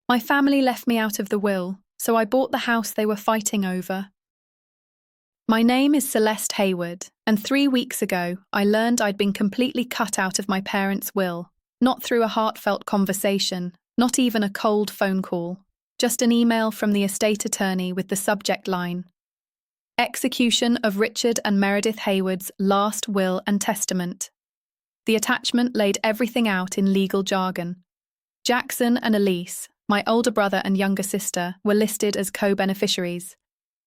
My family left me out of the will, so I bought the house they were fighting over. My name is Celeste Hayward, and 3 weeks ago I learned I'd been completely cut out of my parents' will, not through a heartfelt conversation, not even a cold phone call, just an email from the estate attorney with the subject line, "Execution of Richard and Meredith Hayward's last will and testament." The attachment laid everything out in legal jargon. Jackson and Elise, my older brother and younger sister, were listed as co-beneficiaries.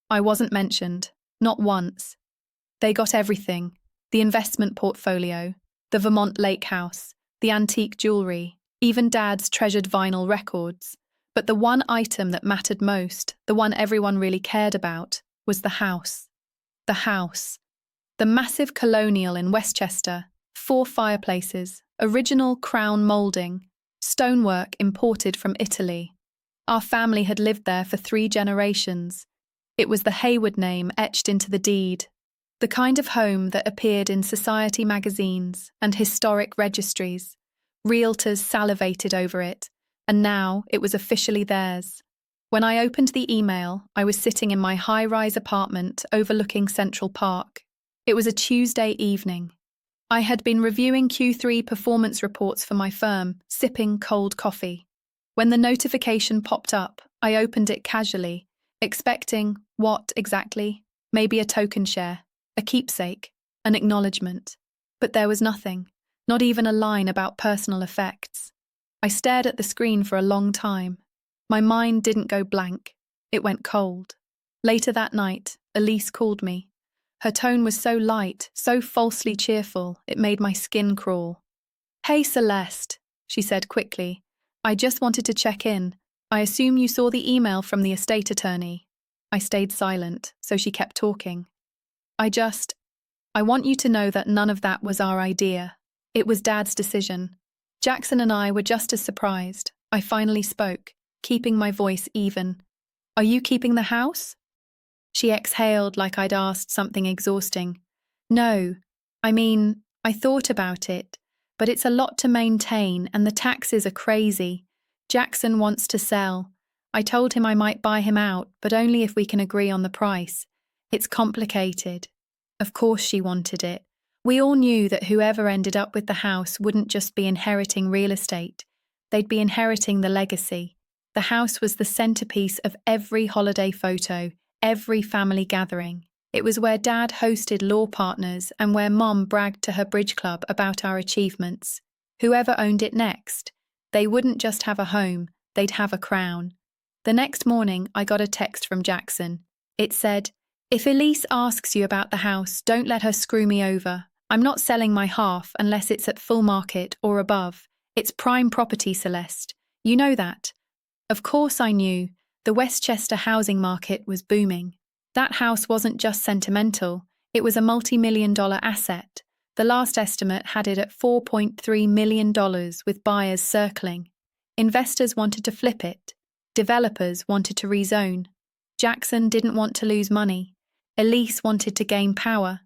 I wasn't mentioned, not once. They got everything: the investment portfolio, the Vermont lake house, the antique jewelry, even Dad's treasured vinyl records. But the one item that mattered most, the one everyone really cared about, was the house. The house. The massive colonial in Westchester, 4 fireplaces, original crown moulding, stonework imported from Italy. Our family had lived there for 3 generations. It was the Hayward name etched into the deed, the kind of home that appeared in society magazines and historic registries. Realtors salivated over it, and now it was officially theirs. When I opened the email, I was sitting in my high-rise apartment overlooking Central Park. It was a Tuesday evening. I had been reviewing Q3 performance reports for my firm, sipping cold coffee. When the notification popped up, I opened it casually, expecting what exactly? Maybe a token share, a keepsake, an acknowledgement. But there was nothing, not even a line about personal effects. I stared at the screen for a long time. My mind didn't go blank. It went cold. Later that night, Elise called me. Her tone was so light, so falsely cheerful, it made my skin crawl. "Hey, Celeste," she said quickly. "I just wanted to check in. I assume you saw the email from the estate attorney." I stayed silent, so she kept talking. I want you to know that none of that was our idea. It was Dad's decision. Jackson and I were just as surprised. I finally spoke, keeping my voice even. "Are you keeping the house?" She exhaled like I'd asked something exhausting. "No. I thought about it, but it's a lot to maintain and the taxes are crazy. Jackson wants to sell. I told him I might buy him out, but only if we can agree on the price. It's complicated." Of course she wanted it. We all knew that whoever ended up with the house wouldn't just be inheriting real estate. They'd be inheriting the legacy. The house was the centerpiece of every holiday photo, every family gathering. It was where Dad hosted law partners and where Mom bragged to her bridge club about our achievements. Whoever owned it next, they wouldn't just have a home, they'd have a crown. The next morning, I got a text from Jackson. It said, "If Elise asks you about the house, don't let her screw me over. I'm not selling my half unless it's at full market or above. It's prime property, Celeste. You know that." Of course I knew. The Westchester housing market was booming. That house wasn't just sentimental. It was a multi-million-dollar asset. The last estimate had it at $4.3 million with buyers circling. Investors wanted to flip it. Developers wanted to rezone. Jackson didn't want to lose money. Elise wanted to gain power.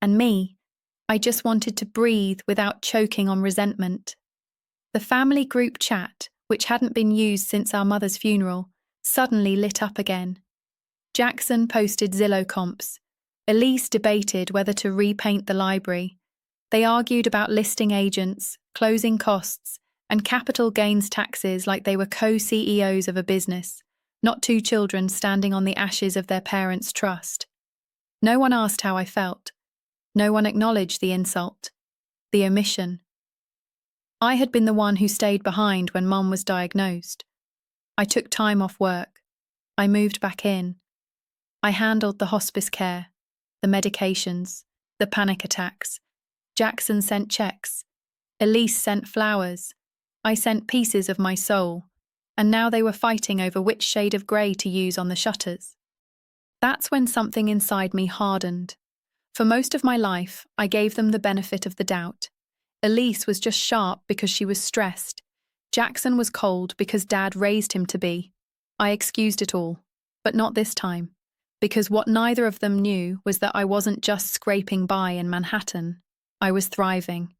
And me, I just wanted to breathe without choking on resentment. The family group chat, which hadn't been used since our mother's funeral, suddenly lit up again. Jackson posted Zillow comps. Elise debated whether to repaint the library. They argued about listing agents, closing costs, and capital gains taxes like they were co-CEOs of a business, not 2 children standing on the ashes of their parents' trust. No one asked how I felt. No one acknowledged the insult, the omission. I had been the one who stayed behind when Mum was diagnosed. I took time off work. I moved back in. I handled the hospice care, the medications, the panic attacks. Jackson sent checks. Elise sent flowers. I sent pieces of my soul. And now they were fighting over which shade of grey to use on the shutters. That's when something inside me hardened. For most of my life, I gave them the benefit of the doubt. Elise was just sharp because she was stressed. Jackson was cold because Dad raised him to be. I excused it all, but not this time, because what neither of them knew was that I wasn't just scraping by in Manhattan. I was thriving.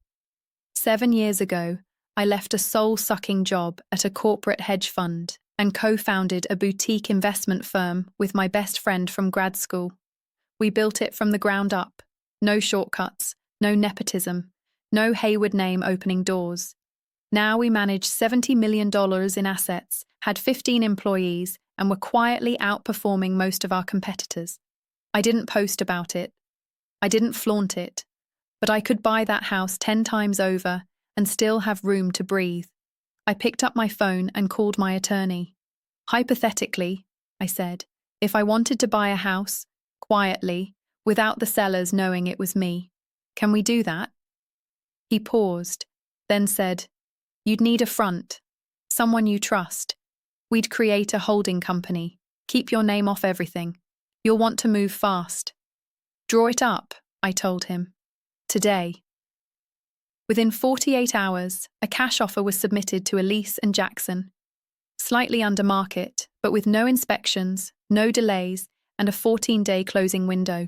7 years ago, I left a soul-sucking job at a corporate hedge fund, and co-founded a boutique investment firm with my best friend from grad school. We built it from the ground up. No shortcuts, no nepotism, no Hayward name opening doors. Now we manage $70 million in assets, had 15 employees, and were quietly outperforming most of our competitors. I didn't post about it. I didn't flaunt it. But I could buy that house 10 times over and still have room to breathe. I picked up my phone and called my attorney. Hypothetically, I said, if I wanted to buy a house, quietly, without the sellers knowing it was me, can we do that? He paused, then said, you'd need a front, someone you trust. We'd create a holding company, keep your name off everything. You'll want to move fast. Draw it up, I told him. Today. Within 48 hours, a cash offer was submitted to Elise and Jackson. Slightly under market, but with no inspections, no delays, and a 14-day closing window.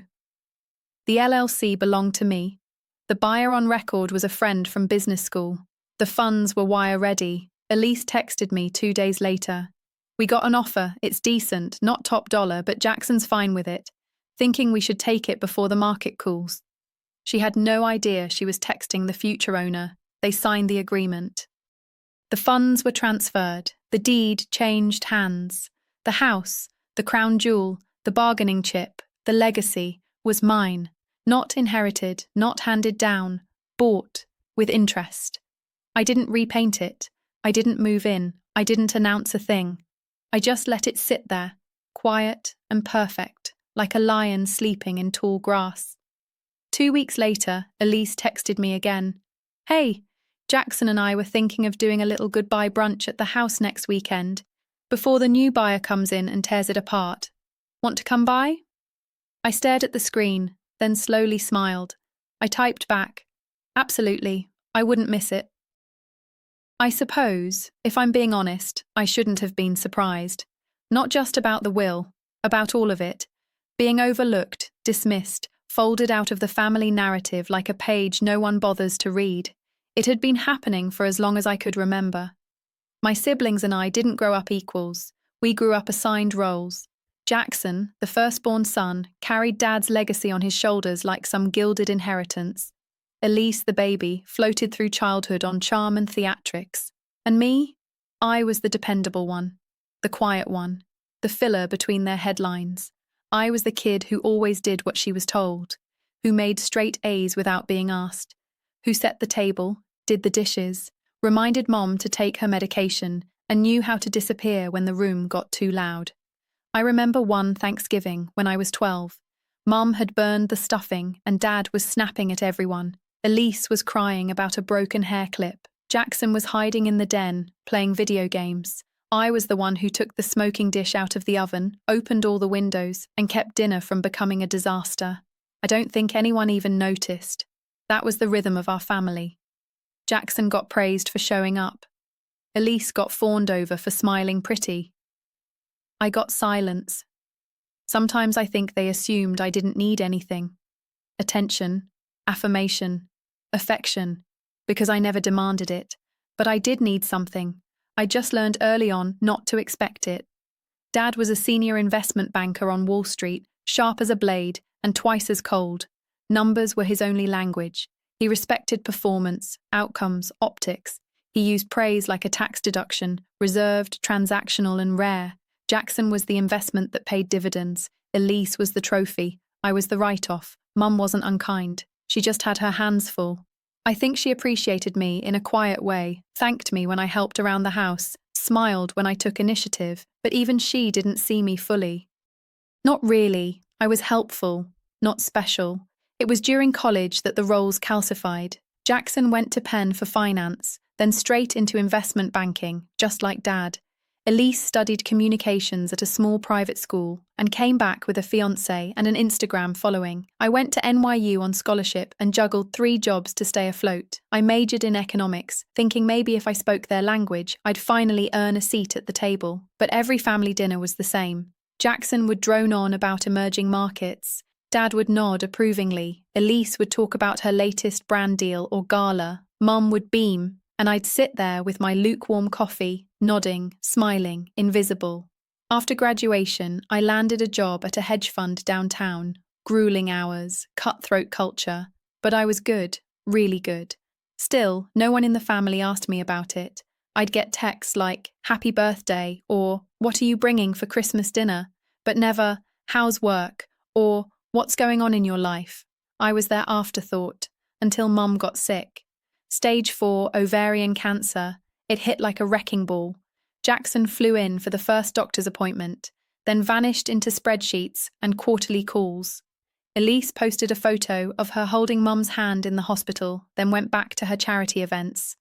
The LLC belonged to me. The buyer on record was a friend from business school. The funds were wire-ready. Elise texted me 2 days later. We got an offer, it's decent, not top dollar, but Jackson's fine with it, thinking we should take it before the market cools. She had no idea she was texting the future owner. They signed the agreement. The funds were transferred. The deed changed hands. The house, the crown jewel, the bargaining chip, the legacy, was mine. Not inherited, not handed down, bought, with interest. I didn't repaint it. I didn't move in. I didn't announce a thing. I just let it sit there, quiet and perfect, like a lion sleeping in tall grass. 2 weeks later, Elise texted me again. Hey, Jackson and I were thinking of doing a little goodbye brunch at the house next weekend, before the new buyer comes in and tears it apart. Want to come by? I stared at the screen, then slowly smiled. I typed back, absolutely, I wouldn't miss it. I suppose, if I'm being honest, I shouldn't have been surprised. Not just about the will, about all of it. Being overlooked, dismissed, folded out of the family narrative like a page no one bothers to read. It had been happening for as long as I could remember. My siblings and I didn't grow up equals. We grew up assigned roles. Jackson, the firstborn son, carried Dad's legacy on his shoulders like some gilded inheritance. Elise, the baby, floated through childhood on charm and theatrics. And me? I was the dependable one, the quiet one, the filler between their headlines. I was the kid who always did what she was told, who made straight A's without being asked, who set the table, did the dishes, reminded Mom to take her medication, and knew how to disappear when the room got too loud. I remember one Thanksgiving when I was 12. Mom had burned the stuffing and Dad was snapping at everyone. Elise was crying about a broken hair clip. Jackson was hiding in the den, playing video games. I was the one who took the smoking dish out of the oven, opened all the windows, and kept dinner from becoming a disaster. I don't think anyone even noticed. That was the rhythm of our family. Jackson got praised for showing up. Elise got fawned over for smiling pretty. I got silence. Sometimes I think they assumed I didn't need anything. Attention, affirmation, affection, because I never demanded it. But I did need something. I just learned early on not to expect it. Dad was a senior investment banker on Wall Street, sharp as a blade and twice as cold. Numbers were his only language. He respected performance, outcomes, optics. He used praise like a tax deduction, reserved, transactional and rare. Jackson was the investment that paid dividends. Elise was the trophy. I was the write-off. Mum wasn't unkind. She just had her hands full. I think she appreciated me in a quiet way, thanked me when I helped around the house, smiled when I took initiative, but even she didn't see me fully. Not really. I was helpful, not special. It was during college that the roles calcified. Jackson went to Penn for finance, then straight into investment banking, just like Dad. Elise studied communications at a small private school and came back with a fiancé and an Instagram following. I went to NYU on scholarship and juggled 3 jobs to stay afloat. I majored in economics, thinking maybe if I spoke their language, I'd finally earn a seat at the table. But every family dinner was the same. Jackson would drone on about emerging markets. Dad would nod approvingly. Elise would talk about her latest brand deal or gala. Mum would beam. and I'd sit there with my lukewarm coffee, nodding, smiling, invisible. After graduation, I landed a job at a hedge fund downtown. Grueling hours, cutthroat culture. But I was good, really good. Still, no one in the family asked me about it. I'd get texts like, "Happy birthday," or "What are you bringing for Christmas dinner?" But never, "How's work?" or "What's going on in your life?" I was their afterthought, until Mum got sick. Stage 4 ovarian cancer. It hit like a wrecking ball. Jackson flew in for the first doctor's appointment, then vanished into spreadsheets and quarterly calls. Elise posted a photo of her holding Mum's hand in the hospital, then went back to her charity events.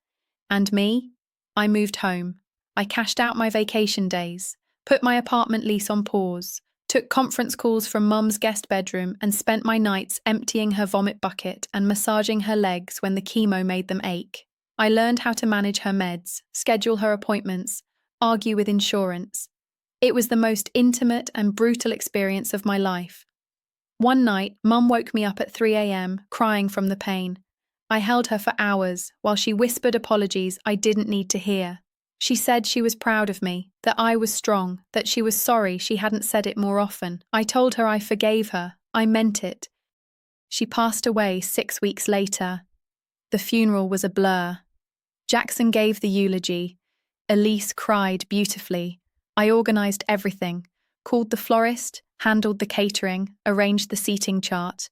And me? I moved home. I cashed out my vacation days, put my apartment lease on pause, took conference calls from Mum's guest bedroom, and spent my nights emptying her vomit bucket and massaging her legs when the chemo made them ache. I learned how to manage her meds, schedule her appointments, argue with insurance. It was the most intimate and brutal experience of my life. One night, Mum woke me up at 3 a.m., crying from the pain. I held her for hours, while she whispered apologies I didn't need to hear. She said she was proud of me, that I was strong, that she was sorry she hadn't said it more often. I told her I forgave her. I meant it. She passed away 6 weeks later. The funeral was a blur. Jackson gave the eulogy. Elise cried beautifully. I organised everything, called the florist, handled the catering, arranged the seating chart.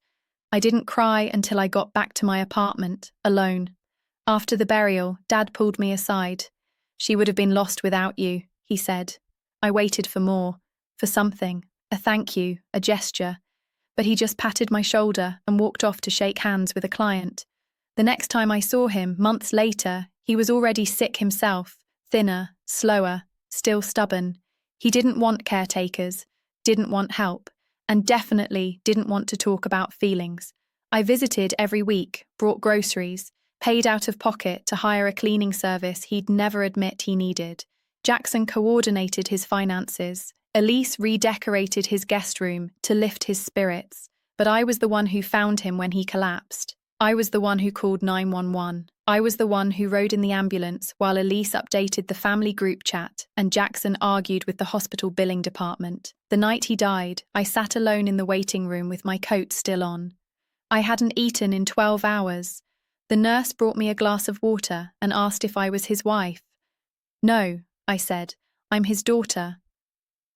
I didn't cry until I got back to my apartment, alone. After the burial, Dad pulled me aside. "She would have been lost without you," he said. I waited for more, for something, a thank you, a gesture. But he just patted my shoulder and walked off to shake hands with a client. The next time I saw him, months later, he was already sick himself, thinner, slower, still stubborn. He didn't want caretakers, didn't want help, and definitely didn't want to talk about feelings. I visited every week, brought groceries, paid out of pocket to hire a cleaning service he'd never admit he needed. Jackson coordinated his finances. Elise redecorated his guest room to lift his spirits. But I was the one who found him when he collapsed. I was the one who called 911. I was the one who rode in the ambulance while Elise updated the family group chat and Jackson argued with the hospital billing department. The night he died, I sat alone in the waiting room with my coat still on. I hadn't eaten in 12 hours. The nurse brought me a glass of water and asked if I was his wife. "No," I said, "I'm his daughter."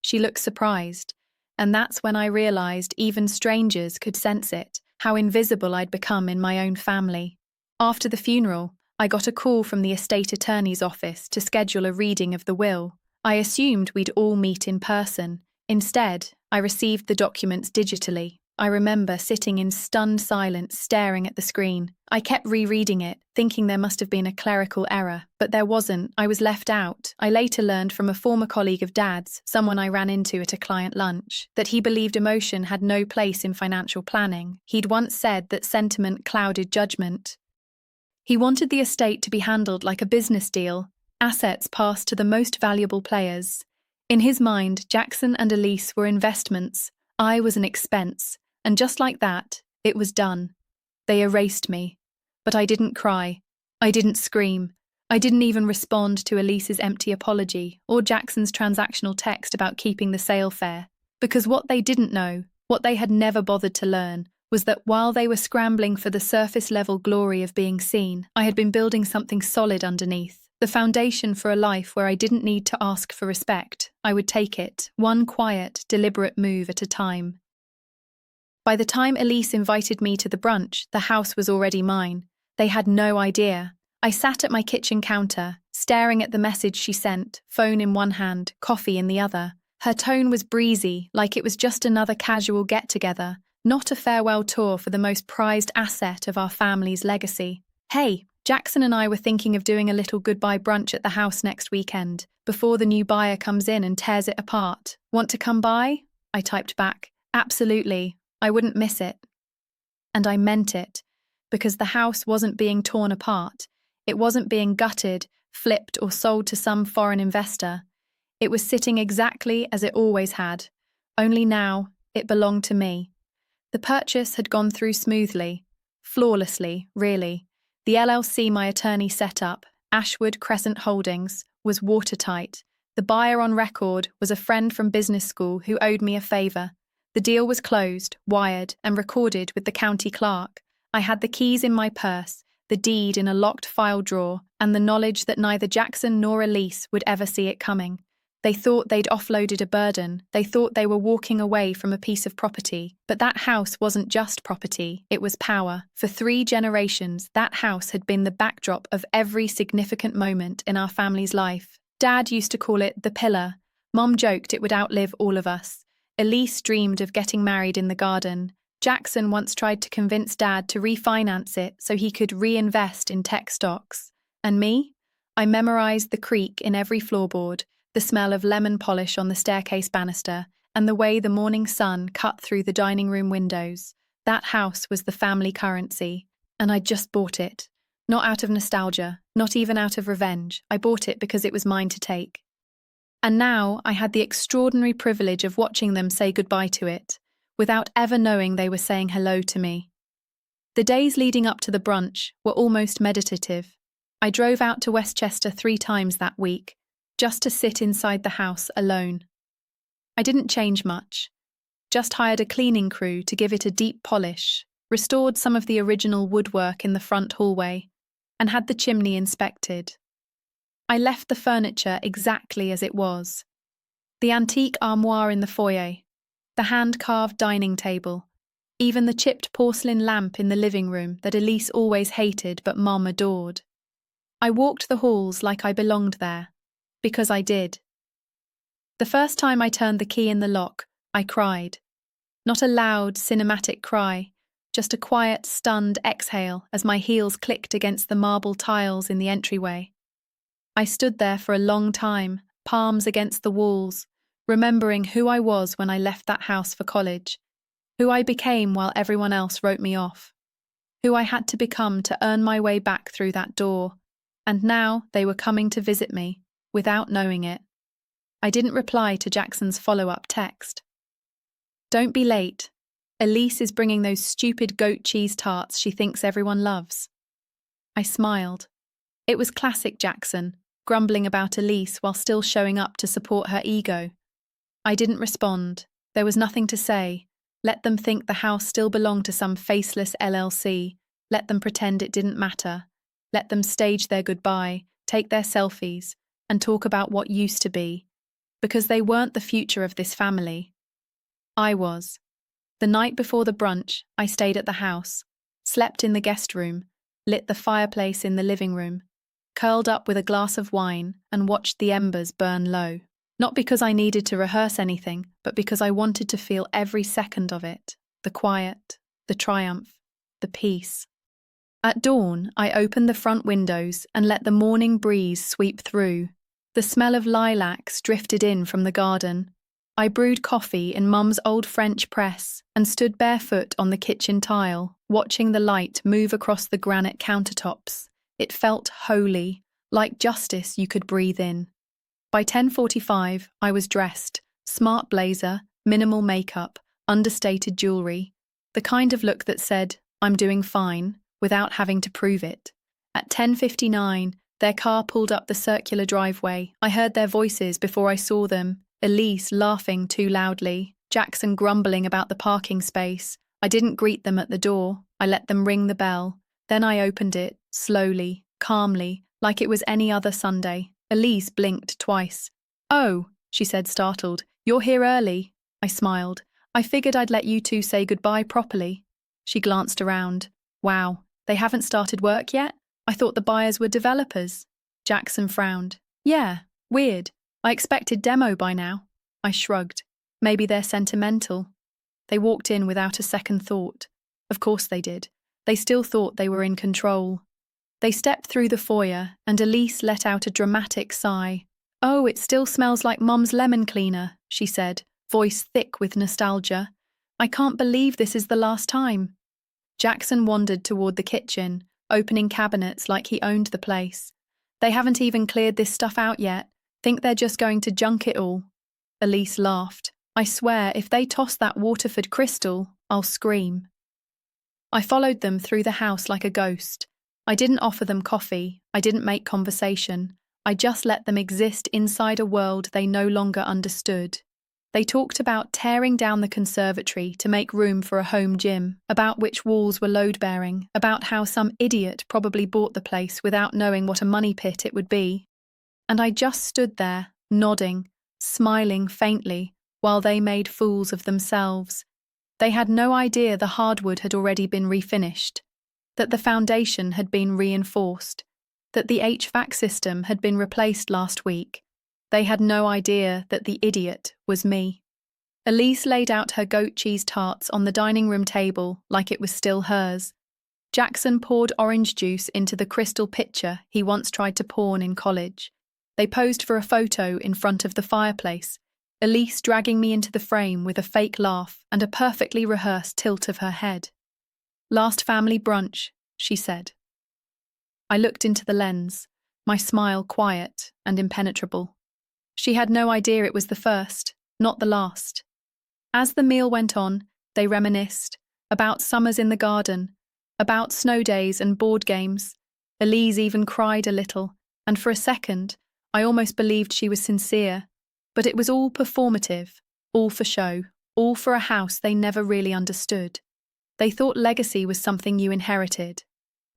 She looked surprised, and that's when I realised even strangers could sense it, how invisible I'd become in my own family. After the funeral, I got a call from the estate attorney's office to schedule a reading of the will. I assumed we'd all meet in person. Instead, I received the documents digitally. I remember sitting in stunned silence, staring at the screen. I kept rereading it, thinking there must have been a clerical error, but there wasn't. I was left out. I later learned from a former colleague of Dad's, someone I ran into at a client lunch, that he believed emotion had no place in financial planning. He'd once said that sentiment clouded judgment. He wanted the estate to be handled like a business deal, assets passed to the most valuable players. In his mind, Jackson and Elise were investments. I was an expense. And just like that, it was done. They erased me. But I didn't cry. I didn't scream. I didn't even respond to Elise's empty apology or Jackson's transactional text about keeping the sale fair. Because what they didn't know, what they had never bothered to learn, was that while they were scrambling for the surface-level glory of being seen, I had been building something solid underneath. The foundation for a life where I didn't need to ask for respect. I would take it, one quiet, deliberate move at a time. By the time Elise invited me to the brunch, the house was already mine. They had no idea. I sat at my kitchen counter, staring at the message she sent, phone in one hand, coffee in the other. Her tone was breezy, like it was just another casual get-together, not a farewell tour for the most prized asset of our family's legacy. "Hey, Jackson and I were thinking of doing a little goodbye brunch at the house next weekend, before the new buyer comes in and tears it apart. Want to come by?" I typed back, "Absolutely. I wouldn't miss it." And I meant it, because the house wasn't being torn apart. It wasn't being gutted, flipped, or sold to some foreign investor. It was sitting exactly as it always had, only now it belonged to me. The purchase had gone through smoothly, flawlessly, really. The LLC my attorney set up, Ashwood Crescent Holdings, was watertight. The buyer on record was a friend from business school who owed me a favour. The deal was closed, wired, and recorded with the county clerk. I had the keys in my purse, the deed in a locked file drawer, and the knowledge that neither Jackson nor Elise would ever see it coming. They thought they'd offloaded a burden. They thought they were walking away from a piece of property. But that house wasn't just property, it was power. For 3 generations, that house had been the backdrop of every significant moment in our family's life. Dad used to call it the pillar. Mom joked it would outlive all of us. Elise dreamed of getting married in the garden. Jackson once tried to convince Dad to refinance it so he could reinvest in tech stocks. And me? I memorized the creak in every floorboard, the smell of lemon polish on the staircase banister, and the way the morning sun cut through the dining room windows. That house was the family currency, and I'd just bought it. Not out of nostalgia, not even out of revenge. I bought it because it was mine to take. And now I had the extraordinary privilege of watching them say goodbye to it, without ever knowing they were saying hello to me. The days leading up to the brunch were almost meditative. I drove out to Westchester 3 times that week, just to sit inside the house alone. I didn't change much, just hired a cleaning crew to give it a deep polish, restored some of the original woodwork in the front hallway, and had the chimney inspected. I left the furniture exactly as it was. The antique armoire in the foyer, the hand-carved dining table, even the chipped porcelain lamp in the living room that Elise always hated but Mom adored. I walked the halls like I belonged there, because I did. The first time I turned the key in the lock, I cried. Not a loud, cinematic cry, just a quiet, stunned exhale as my heels clicked against the marble tiles in the entryway. I stood there for a long time, palms against the walls, remembering who I was when I left that house for college, who I became while everyone else wrote me off, who I had to become to earn my way back through that door, and now they were coming to visit me, without knowing it. I didn't reply to Jackson's follow-up text. Don't be late. Elise is bringing those stupid goat cheese tarts she thinks everyone loves. I smiled. It was classic Jackson, grumbling about Elise while still showing up to support her ego. I didn't respond. There was nothing to say. Let them think the house still belonged to some faceless LLC. Let them pretend it didn't matter. Let them stage their goodbye, take their selfies, and talk about what used to be, because they weren't the future of this family. I was. The night before the brunch, I stayed at the house, slept in the guest room, lit the fireplace in the living room, curled up with a glass of wine and watched the embers burn low. Not because I needed to rehearse anything, but because I wanted to feel every second of it, the quiet, the triumph, the peace. At dawn, I opened the front windows and let the morning breeze sweep through. The smell of lilacs drifted in from the garden. I brewed coffee in Mum's old French press and stood barefoot on the kitchen tile, watching the light move across the granite countertops. It felt holy, like justice you could breathe in. By 10:45, I was dressed, smart blazer, minimal makeup, understated jewelry, the kind of look that said, I'm doing fine, without having to prove it. At 10:59, their car pulled up the circular driveway. I heard their voices before I saw them, Elise laughing too loudly, Jackson grumbling about the parking space. I didn't greet them at the door. I let them ring the bell. Then I opened it, slowly, calmly, like it was any other Sunday. Elise blinked twice. Oh, she said, startled. You're here early. I smiled. I figured I'd let you two say goodbye properly. She glanced around. Wow, they haven't started work yet? I thought the buyers were developers. Jackson frowned. Yeah, weird. I expected demo by now. I shrugged. Maybe they're sentimental. They walked in without a second thought. Of course they did. They still thought they were in control. They stepped through the foyer, and Elise let out a dramatic sigh. Oh, it still smells like Mum's lemon cleaner, she said, voice thick with nostalgia. I can't believe this is the last time. Jackson wandered toward the kitchen, opening cabinets like he owned the place. They haven't even cleared this stuff out yet. Think they're just going to junk it all. Elise laughed. I swear, if they toss that Waterford crystal, I'll scream. I followed them through the house like a ghost. I didn't offer them coffee. I didn't make conversation. I just let them exist inside a world they no longer understood. They talked about tearing down the conservatory to make room for a home gym, about which walls were load-bearing, about how some idiot probably bought the place without knowing what a money pit it would be. And I just stood there, nodding, smiling faintly, while they made fools of themselves. They had no idea the hardwood had already been refinished, that the foundation had been reinforced, that the HVAC system had been replaced last week. They had no idea that the idiot was me. Elise laid out her goat cheese tarts on the dining room table like it was still hers. Jackson poured orange juice into the crystal pitcher he once tried to pawn in college. They posed for a photo in front of the fireplace, Elise dragging me into the frame with a fake laugh and a perfectly rehearsed tilt of her head. "Last family brunch," she said. I looked into the lens, my smile quiet and impenetrable. She had no idea it was the first, not the last. As the meal went on, they reminisced about summers in the garden, about snow days and board games. Elise even cried a little, and for a second, I almost believed she was sincere. But it was all performative, all for show, all for a house they never really understood. They thought legacy was something you inherited.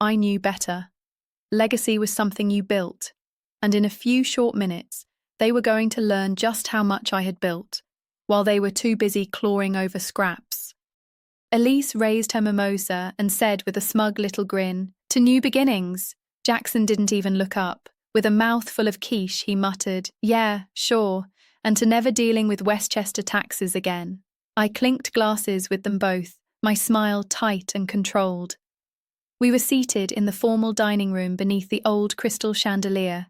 I knew better. Legacy was something you built, and in a few short minutes, they were going to learn just how much I had built, while they were too busy clawing over scraps. Elise raised her mimosa and said with a smug little grin, "To new beginnings." Jackson didn't even look up. With a mouthful of quiche, he muttered, "Yeah, sure," and to never dealing with Westchester taxes again. I clinked glasses with them both, my smile tight and controlled. We were seated in the formal dining room beneath the old crystal chandelier.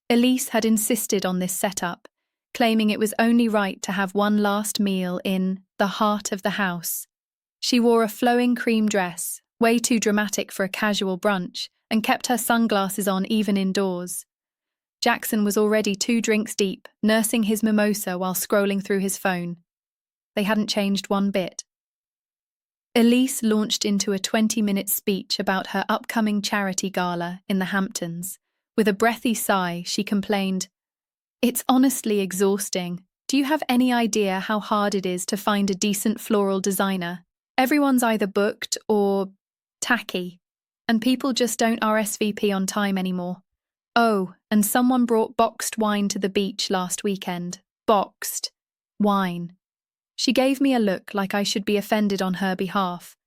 Elise had insisted on this setup, claiming it was only right to have one last meal in the heart of the house. She wore a flowing cream dress, way too dramatic for a casual brunch, and kept her sunglasses on even indoors. Jackson was already 2 drinks deep, nursing his mimosa while scrolling through his phone. They hadn't changed one bit. Elise launched into a 20-minute speech about her upcoming charity gala in the Hamptons. With a breathy sigh, she complained, "It's honestly exhausting. Do you have any idea how hard it is to find a decent floral designer? Everyone's either booked or tacky, and people just don't RSVP on time anymore. Oh, and someone brought boxed wine to the beach last weekend. Boxed wine." She gave me a look like I should be offended on her behalf.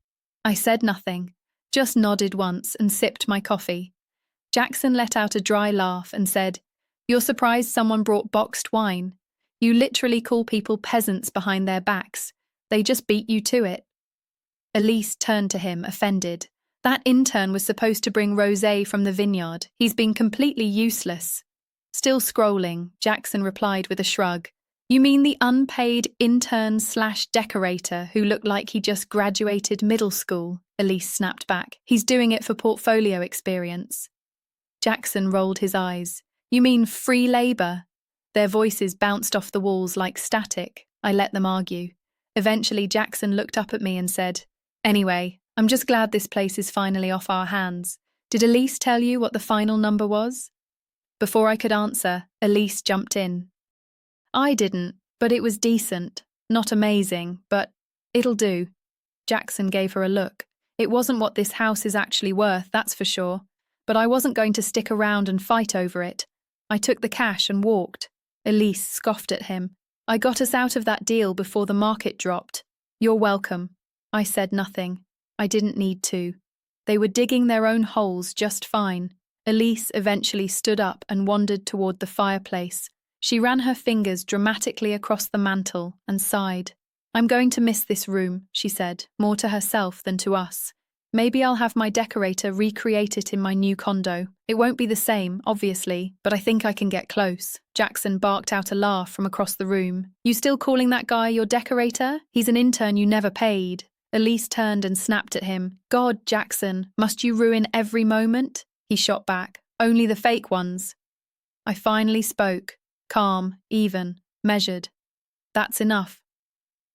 I said nothing, just nodded once and sipped my coffee. Jackson let out a dry laugh and said, "You're surprised someone brought boxed wine? You literally call people peasants behind their backs. They just beat you to it." Elise turned to him, offended. "That intern was supposed to bring rosé from the vineyard. He's been completely useless." Still scrolling, Jackson replied with a shrug. "You mean the unpaid intern/decorator who looked like he just graduated middle school?" Elise snapped back. "He's doing it for portfolio experience." Jackson rolled his eyes. "You mean free labor?" Their voices bounced off the walls like static. I let them argue. Eventually, Jackson looked up at me and said, "Anyway, I'm just glad this place is finally off our hands. Did Elise tell you what the final number was?" Before I could answer, Elise jumped in. "I didn't, but it was decent. Not amazing, but it'll do." Jackson gave her a look. "It wasn't what this house is actually worth, that's for sure. But I wasn't going to stick around and fight over it. I took the cash and walked." Elise scoffed at him. "I got us out of that deal before the market dropped." "You're welcome." I said nothing. I didn't need to. They were digging their own holes just fine. Elise eventually stood up and wandered toward the fireplace. She ran her fingers dramatically across the mantel and sighed. "I'm going to miss this room," she said, more to herself than to us. "Maybe I'll have my decorator recreate it in my new condo. It won't be the same, obviously, but I think I can get close." Jackson barked out a laugh from across the room. "You still calling that guy your decorator? He's an intern you never paid." Elise turned and snapped at him. "God, Jackson, must you ruin every moment?" He shot back. "Only the fake ones." I finally spoke. Calm, even, measured. "That's enough."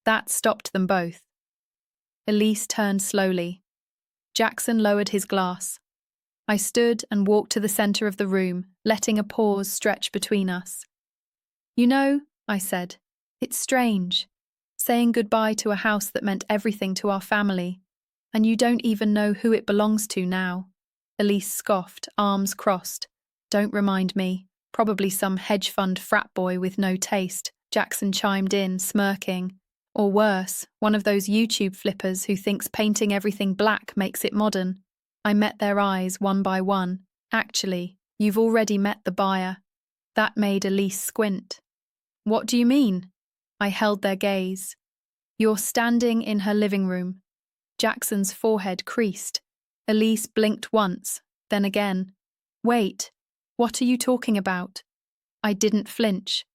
That stopped them both. Elise turned slowly. Jackson lowered his glass. I stood and walked to the center of the room, letting a pause stretch between us. You know, I said, it's strange, saying goodbye to a house that meant everything to our family, and you don't even know who it belongs to now. Elise scoffed, arms crossed. Don't remind me. Probably some hedge fund frat boy with no taste, Jackson chimed in, smirking. Or worse, one of those YouTube flippers who thinks painting everything black makes it modern. I met their eyes one by one. Actually, you've already met the buyer. That made Elise squint. What do you mean? I held their gaze. You're standing in her living room. Jackson's forehead creased. Elise blinked once, then again. Wait, what are you talking about? I didn't flinch.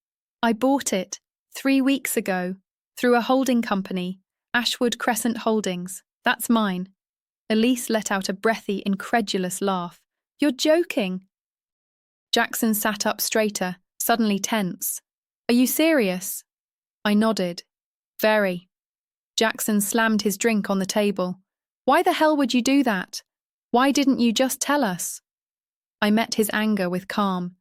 I bought it 3 weeks ago through a holding company, Ashwood Crescent Holdings. That's mine. Elise let out a breathy, incredulous laugh. You're joking. Jackson sat up straighter, suddenly tense. Are you serious? I nodded. Very. Jackson slammed his drink on the table. Why the hell would you do that? Why didn't you just tell us? I met his anger with calm.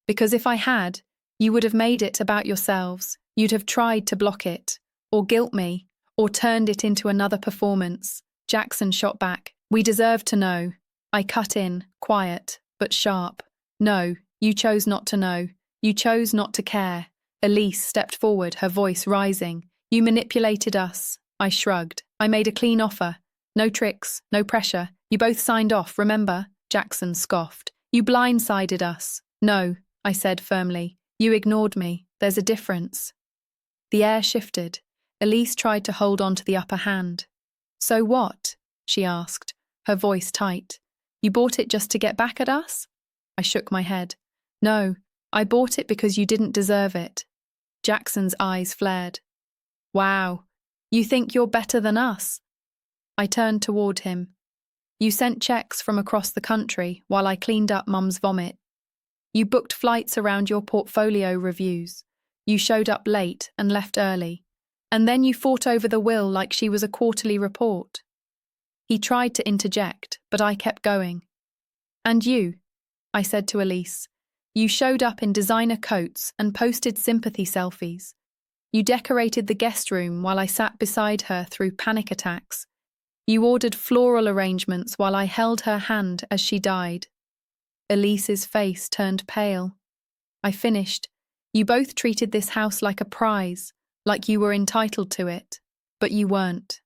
Because if I had, you would have made it about yourselves. You'd have tried to block it, or guilt me, or turned it into another performance. Jackson shot back. We deserve to know. I cut in, quiet, but sharp. No, you chose not to know. You chose not to care. Elise stepped forward, her voice rising. You manipulated us. I shrugged. I made a clean offer. No tricks, no pressure. You both signed off, remember? Jackson scoffed. You blindsided us. No, I said firmly. You ignored me. There's a difference. The air shifted. Elise tried to hold on to the upper hand. So what? She asked, her voice tight. You bought it just to get back at us? I shook my head. No, I bought it because you didn't deserve it. Jackson's eyes flared. Wow, you think you're better than us? I turned toward him. You sent checks from across the country while I cleaned up Mum's vomit. You booked flights around your portfolio reviews. You showed up late and left early. And then you fought over the will like she was a quarterly report. He tried to interject, but I kept going. And you, I said to Elise, you showed up in designer coats and posted sympathy selfies. You decorated the guest room while I sat beside her through panic attacks. You ordered floral arrangements while I held her hand as she died. Elise's face turned pale. I finished. You both treated this house like a prize, like you were entitled to it, but you weren't.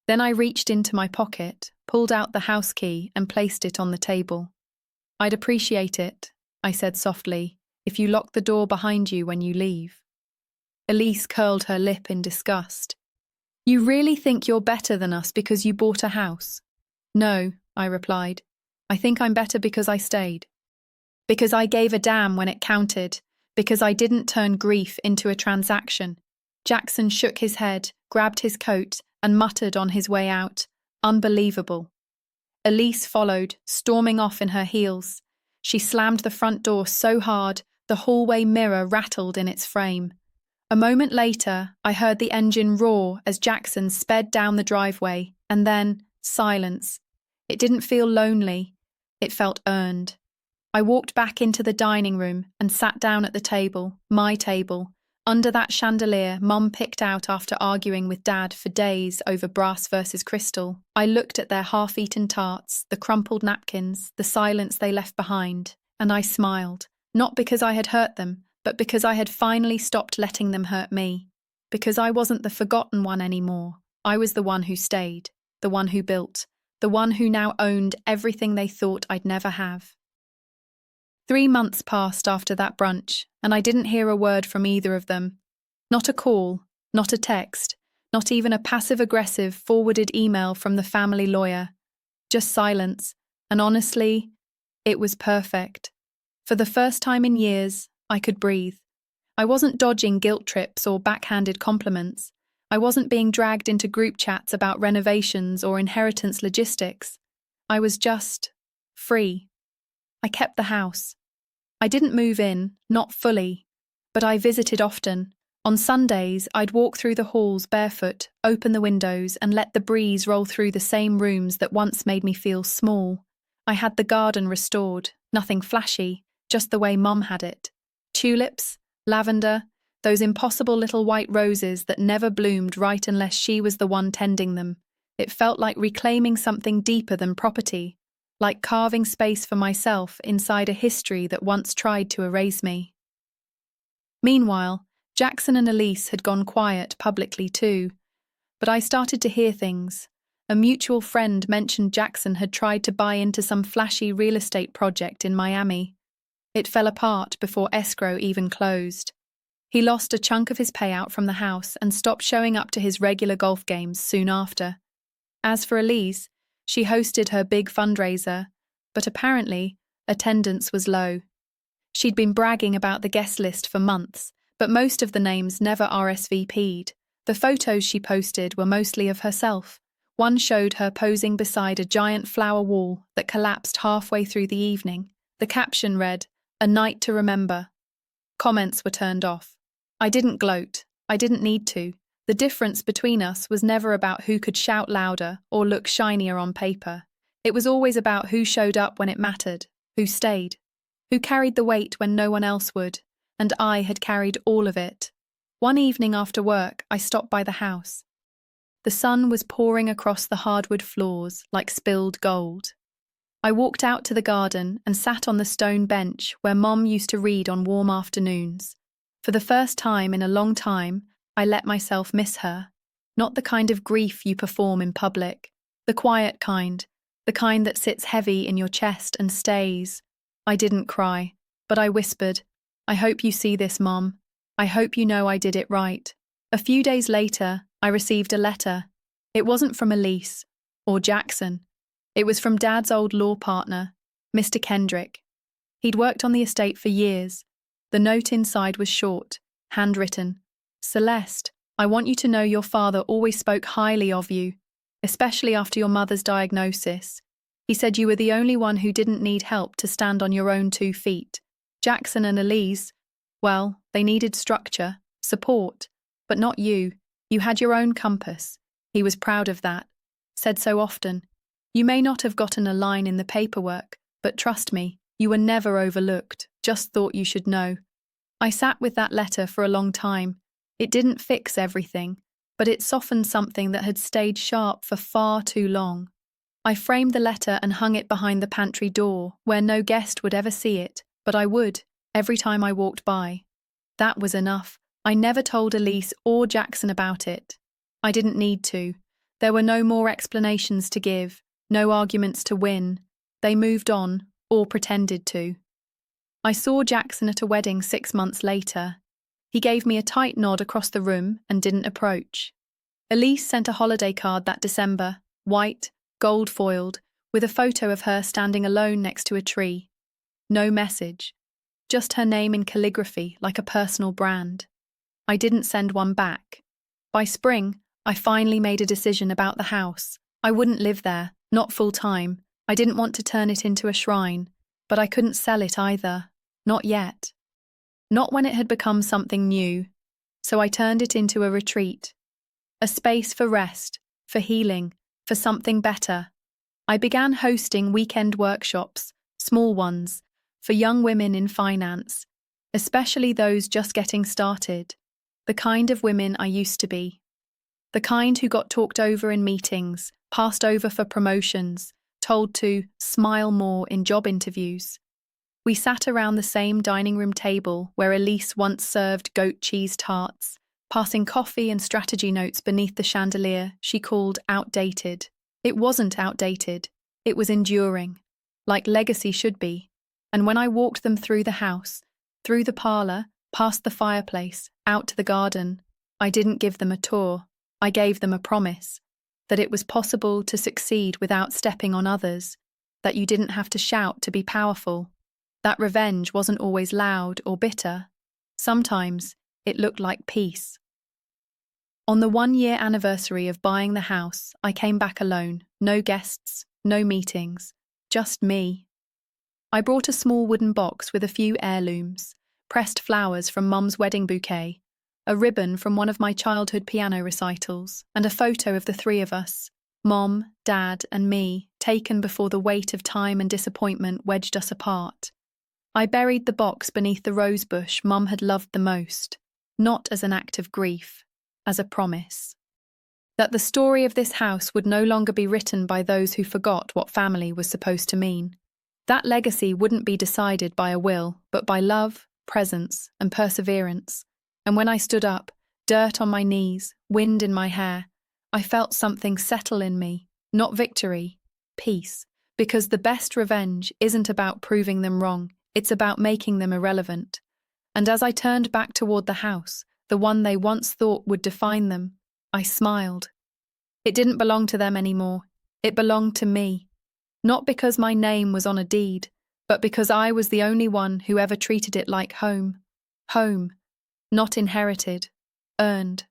Then I reached into my pocket, pulled out the house key and placed it on the table. I'd appreciate it, I said softly, if you lock the door behind you when you leave. Elise curled her lip in disgust. You really think you're better than us because you bought a house? No, I replied. I think I'm better because I stayed. Because I gave a damn when it counted. Because I didn't turn grief into a transaction. Jackson shook his head, grabbed his coat, and muttered on his way out, unbelievable. Elise followed, storming off in her heels. She slammed the front door so hard, the hallway mirror rattled in its frame. A moment later, I heard the engine roar as Jackson sped down the driveway, and then silence. It didn't feel lonely. It felt earned. I walked back into the dining room and sat down at the table, my table, under that chandelier Mum picked out after arguing with Dad for days over brass versus crystal. I looked at their half-eaten tarts, the crumpled napkins, the silence they left behind, and I smiled, not because I had hurt them, but because I had finally stopped letting them hurt me. Because I wasn't the forgotten one anymore. I was the one who stayed, the one who built, the one who now owned everything they thought I'd never have. 3 months passed after that brunch, and I didn't hear a word from either of them. Not a call, not a text, not even a passive-aggressive forwarded email from the family lawyer. Just silence, and honestly, it was perfect. For the first time in years, I could breathe. I wasn't dodging guilt trips or backhanded compliments. I wasn't being dragged into group chats about renovations or inheritance logistics. I was just free. I kept the house. I didn't move in, not fully, but I visited often. On Sundays, I'd walk through the halls barefoot, open the windows, and let the breeze roll through the same rooms that once made me feel small. I had the garden restored, nothing flashy, just the way Mum had it. Tulips, lavender, those impossible little white roses that never bloomed right unless she was the one tending them. It felt like reclaiming something deeper than property, like carving space for myself inside a history that once tried to erase me. Meanwhile, Jackson and Elise had gone quiet publicly too, but I started to hear things. A mutual friend mentioned Jackson had tried to buy into some flashy real estate project in Miami. It fell apart before escrow even closed. He lost a chunk of his payout from the house and stopped showing up to his regular golf games soon after. As for Elise, she hosted her big fundraiser, but apparently, attendance was low. She'd been bragging about the guest list for months, but most of the names never RSVP'd. The photos she posted were mostly of herself. One showed her posing beside a giant flower wall that collapsed halfway through the evening. The caption read, "A night to remember." Comments were turned off. I didn't gloat. I didn't need to. The difference between us was never about who could shout louder or look shinier on paper. It was always about who showed up when it mattered, who stayed, who carried the weight when no one else would, and I had carried all of it. One evening after work, I stopped by the house. The sun was pouring across the hardwood floors like spilled gold. I walked out to the garden and sat on the stone bench where Mom used to read on warm afternoons. For the first time in a long time, I let myself miss her. Not the kind of grief you perform in public, the quiet kind, the kind that sits heavy in your chest and stays. I didn't cry, but I whispered, "I hope you see this, Mom. I hope you know I did it right." A few days later, I received a letter. It wasn't from Elise or Jackson. It was from Dad's old law partner, Mr. Kendrick. He'd worked on the estate for years. The note inside was short, handwritten. "Celeste, I want you to know your father always spoke highly of you, especially after your mother's diagnosis. He said you were the only one who didn't need help to stand on your own 2 feet. Jackson and Elise, well, they needed structure, support, but not you. You had your own compass. He was proud of that. Said so often. You may not have gotten a line in the paperwork, but trust me, you were never overlooked. Just thought you should know." I sat with that letter for a long time. It didn't fix everything, but it softened something that had stayed sharp for far too long. I framed the letter and hung it behind the pantry door, where no guest would ever see it, but I would, every time I walked by. That was enough. I never told Elise or Jackson about it. I didn't need to. There were no more explanations to give, no arguments to win. They moved on, or pretended to. I saw Jackson at a wedding 6 months later. He gave me a tight nod across the room and didn't approach. Elise sent a holiday card that December, white, gold-foiled, with a photo of her standing alone next to a tree. No message. Just her name in calligraphy, like a personal brand. I didn't send one back. By spring, I finally made a decision about the house. I wouldn't live there, not full-time. I didn't want to turn it into a shrine, but I couldn't sell it either. Not yet. Not when it had become something new. So I turned it into a retreat. A space for rest, for healing, for something better. I began hosting weekend workshops, small ones, for young women in finance, especially those just getting started. The kind of women I used to be. The kind who got talked over in meetings, passed over for promotions, told to smile more in job interviews. We sat around the same dining room table where Elise once served goat cheese tarts, passing coffee and strategy notes beneath the chandelier she called outdated. It wasn't outdated. It was enduring, like legacy should be. And when I walked them through the house, through the parlour, past the fireplace, out to the garden, I didn't give them a tour. I gave them a promise. That it was possible to succeed without stepping on others. That you didn't have to shout to be powerful. That revenge wasn't always loud or bitter. Sometimes it looked like peace. On the 1-year anniversary of buying the house, I came back alone. No guests, no meetings, just me. I brought a small wooden box with a few heirlooms, pressed flowers from Mum's wedding bouquet, a ribbon from one of my childhood piano recitals, and a photo of the 3 of us. Mom, Dad, and me, taken before the weight of time and disappointment wedged us apart. I buried the box beneath the rosebush Mum had loved the most, not as an act of grief, as a promise. That the story of this house would no longer be written by those who forgot what family was supposed to mean. That legacy wouldn't be decided by a will, but by love, presence, and perseverance. And when I stood up, dirt on my knees, wind in my hair, I felt something settle in me, not victory, peace, because the best revenge isn't about proving them wrong, it's about making them irrelevant. And as I turned back toward the house, the one they once thought would define them, I smiled. It didn't belong to them anymore. It belonged to me. Not because my name was on a deed, but because I was the only one who ever treated it like home. Home. Not inherited. Earned.